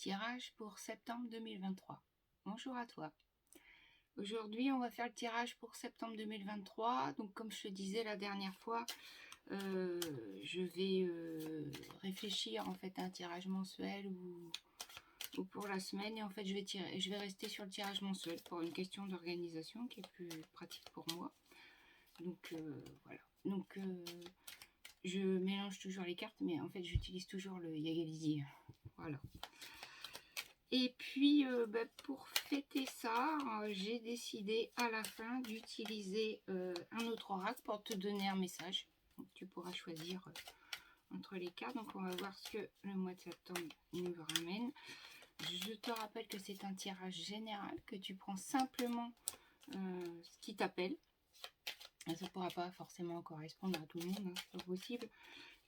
tirage pour septembre 2023. Bonjour à toi. Aujourd'hui, on va faire le tirage pour septembre 2023. Donc, comme je te disais la dernière fois, je vais réfléchir en fait à un tirage mensuel ou pour la semaine. Et en fait, je vais rester sur le tirage mensuel pour une question d'organisation qui est plus pratique pour moi. Donc, voilà. Donc, je mélange toujours les cartes, mais en fait, j'utilise toujours le Yagalizi. Voilà. Et puis, pour fêter ça, j'ai décidé à la fin d'utiliser un autre oracle pour te donner un message. Donc, tu pourras choisir entre les cartes. Donc, on va voir ce que le mois de septembre nous ramène. Je te rappelle que c'est un tirage général, que tu prends simplement ce qui t'appelle. Ça ne pourra pas forcément correspondre à tout le monde, hein, c'est pas possible.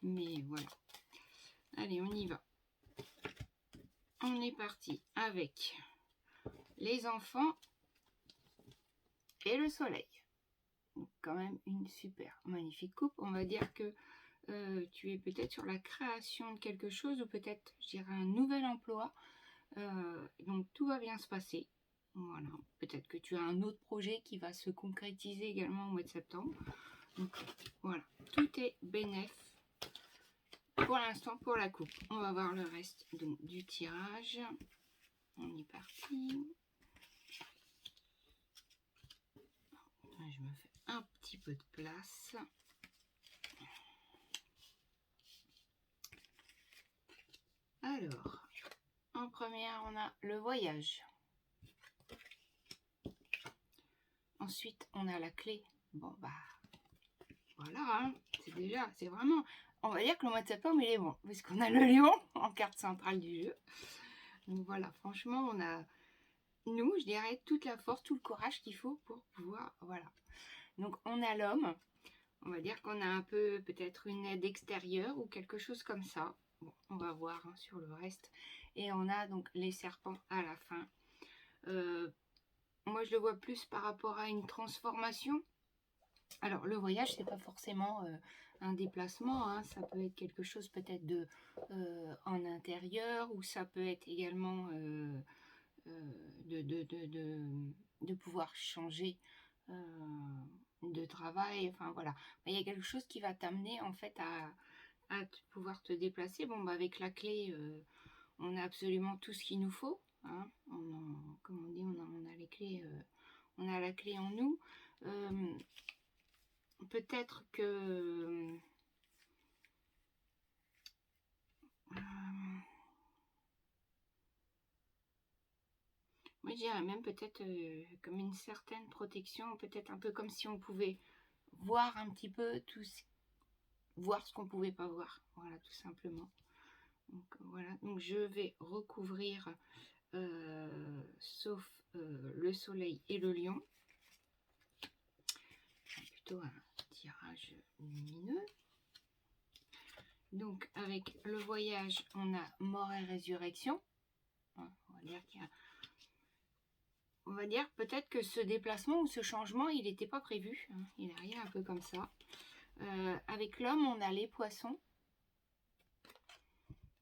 Mais voilà. Allez, on y va. On est parti avec les enfants et le soleil. Donc quand même une super magnifique coupe. On va dire que tu es peut-être sur la création de quelque chose ou peut-être, je dirais, un nouvel emploi. Donc tout va bien se passer. Voilà. Peut-être que tu as un autre projet qui va se concrétiser également au mois de septembre. Donc voilà, tout est bénéf pour l'instant pour la coupe. On va voir le reste donc, du tirage. On est parti. Je me fais un petit peu de place. Alors, en première, on a le voyage. Ensuite, on a la clé. Bon, bah, voilà, hein, c'est vraiment... On va dire que le mois de septembre, il est bon, puisqu'on a le lion en carte centrale du jeu. Donc voilà, franchement, on a, nous, je dirais, toute la force, tout le courage qu'il faut pour pouvoir... Voilà. Donc, on a l'homme. On va dire qu'on a un peu, peut-être, une aide extérieure ou quelque chose comme ça. Bon, on va voir hein, sur le reste. Et on a donc les serpents à la fin. Moi, je le vois plus par rapport à une transformation. Alors, le voyage, c'est pas forcément un déplacement. Hein. Ça peut être quelque chose peut-être de en intérieur ou ça peut être également de pouvoir changer de travail. Enfin, voilà. Il y a quelque chose qui va t'amener en fait à pouvoir te déplacer. Bon, bah, avec la clé, on a absolument tout ce qu'il nous faut. Hein. Comme on dit, on a les clés, on a la clé en nous. Peut-être que moi je dirais même peut-être comme une certaine protection, peut-être un peu comme si on pouvait voir un petit peu voir ce qu'on pouvait pas voir. Voilà, tout simplement. Donc voilà, donc je vais recouvrir sauf le soleil et le lion. Plutôt un tirage lumineux. Donc avec le voyage, on a mort et résurrection. On va dire qu'il y a... On va dire peut-être que ce déplacement ou ce changement, il n'était pas prévu. Hein. Il arrive un peu comme ça. Avec l'homme, on a les poissons.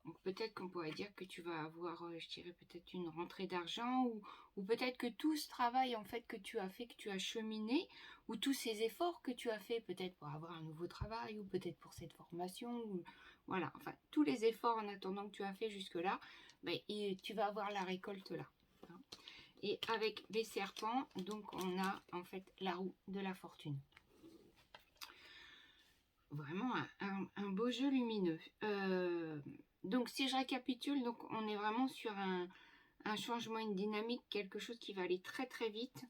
Donc peut-être qu'on pourrait dire que tu vas avoir, je dirais peut-être une rentrée d'argent ou peut-être que tout ce travail en fait que tu as fait, que tu as cheminé, ou tous ces efforts que tu as fait peut-être pour avoir un nouveau travail ou peut-être pour cette formation, ou, voilà, enfin tous les efforts en attendant que tu as fait jusque-là, ben, tu vas avoir la récolte là. Hein. Et avec les serpents, donc on a en fait la roue de la fortune. Vraiment un beau jeu lumineux. Donc si je récapitule, donc on est vraiment sur un changement, une dynamique, quelque chose qui va aller très très vite.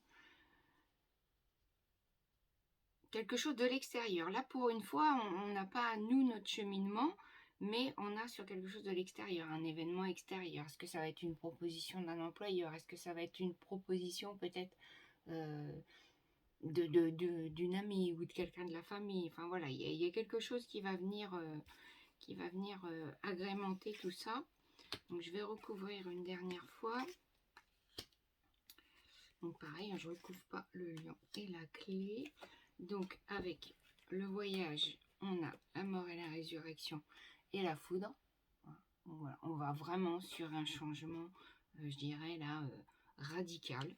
Quelque chose de l'extérieur. Là pour une fois, on n'a pas nous notre cheminement, mais on a sur quelque chose de l'extérieur, un événement extérieur. Est-ce que ça va être une proposition d'un employeur? Est-ce que ça va être une proposition peut-être d'une amie ou de quelqu'un de la famille? Enfin voilà, il y a quelque chose qui va venir... agrémenter tout ça. Donc je vais recouvrir une dernière fois. Donc pareil, je ne recouvre pas le lion et la clé. Donc avec le voyage, on a la mort et la résurrection et la foudre. Voilà, on va vraiment sur un changement, je dirais là, radical.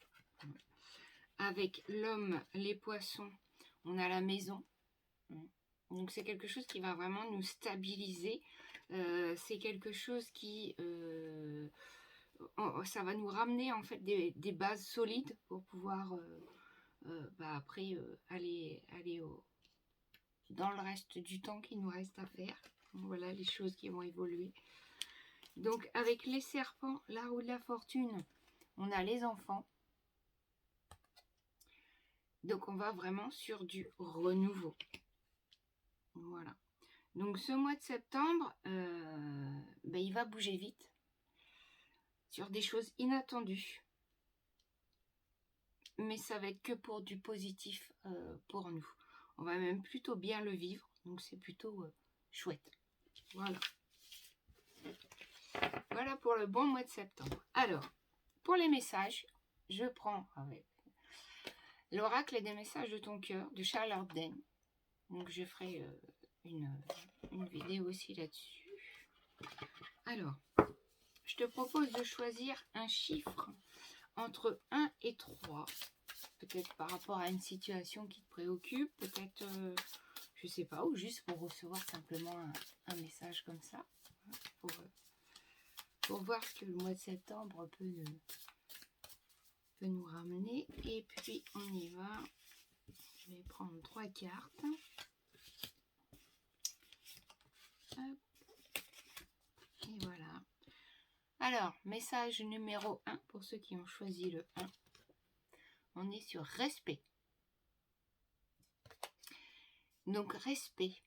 Avec l'homme, les poissons, on a la maison. Donc c'est quelque chose qui va vraiment nous stabiliser. C'est quelque chose qui... ça va nous ramener en fait des bases solides pour pouvoir après aller dans le reste du temps qu'il nous reste à faire. Voilà les choses qui vont évoluer. Donc avec les serpents, la roue de la fortune, on a les enfants. Donc on va vraiment sur du renouveau. Voilà. Donc ce mois de septembre, il va bouger vite sur des choses inattendues. Mais ça va être que pour du positif pour nous. On va même plutôt bien le vivre. Donc c'est plutôt chouette. Voilà. Voilà pour le bon mois de septembre. Alors, pour les messages, je prends avec l'oracle des messages de ton cœur de Charles Ardenne. Donc je ferai une vidéo aussi là-dessus. Alors, je te propose de choisir un chiffre entre 1 et 3. Peut-être par rapport à une situation qui te préoccupe, peut-être, je sais pas, ou juste pour recevoir simplement un message comme ça, pour voir ce que le mois de septembre peut nous ramener. Et puis on y va. Je vais prendre 3 cartes. Hop. Et voilà. Alors, message numéro 1 pour ceux qui ont choisi le 1. On est sur respect. Donc, respect.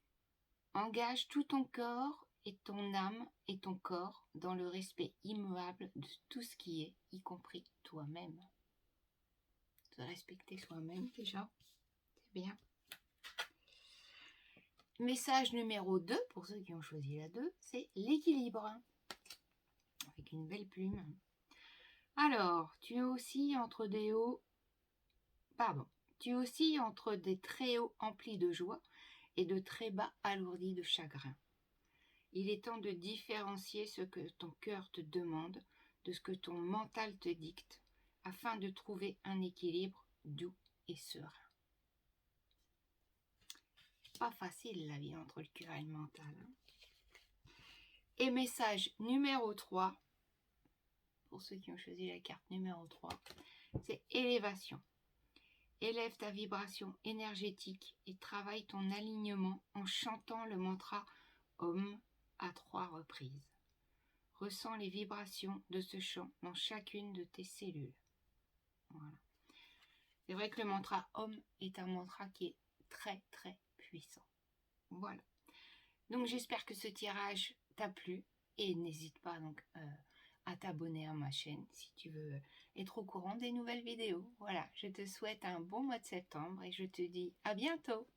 Engage tout ton corps et ton âme et ton corps dans le respect immuable de tout ce qui est, y compris toi-même. Se respecter soi-même déjà, c'est bien. Message numéro 2, pour ceux qui ont choisi la 2, c'est l'équilibre. Avec une belle plume. Alors, tu oscilles entre des hauts... Tu oscilles entre des très hauts emplis de joie et de très bas alourdis de chagrin. Il est temps de différencier ce que ton cœur te demande de ce que ton mental te dicte, afin de trouver un équilibre doux et serein. Pas facile la vie entre le cœur et le mental. Et message numéro 3, pour ceux qui ont choisi la carte numéro 3, c'est élévation. Élève ta vibration énergétique et travaille ton alignement en chantant le mantra Om à 3 reprises. Ressens les vibrations de ce chant dans chacune de tes cellules. Voilà. C'est vrai que le mantra Om est un mantra qui est très très puissant. Voilà. Donc j'espère que ce tirage t'a plu et n'hésite pas donc à t'abonner à ma chaîne si tu veux être au courant des nouvelles vidéos. Voilà, je te souhaite un bon mois de septembre et je te dis à bientôt.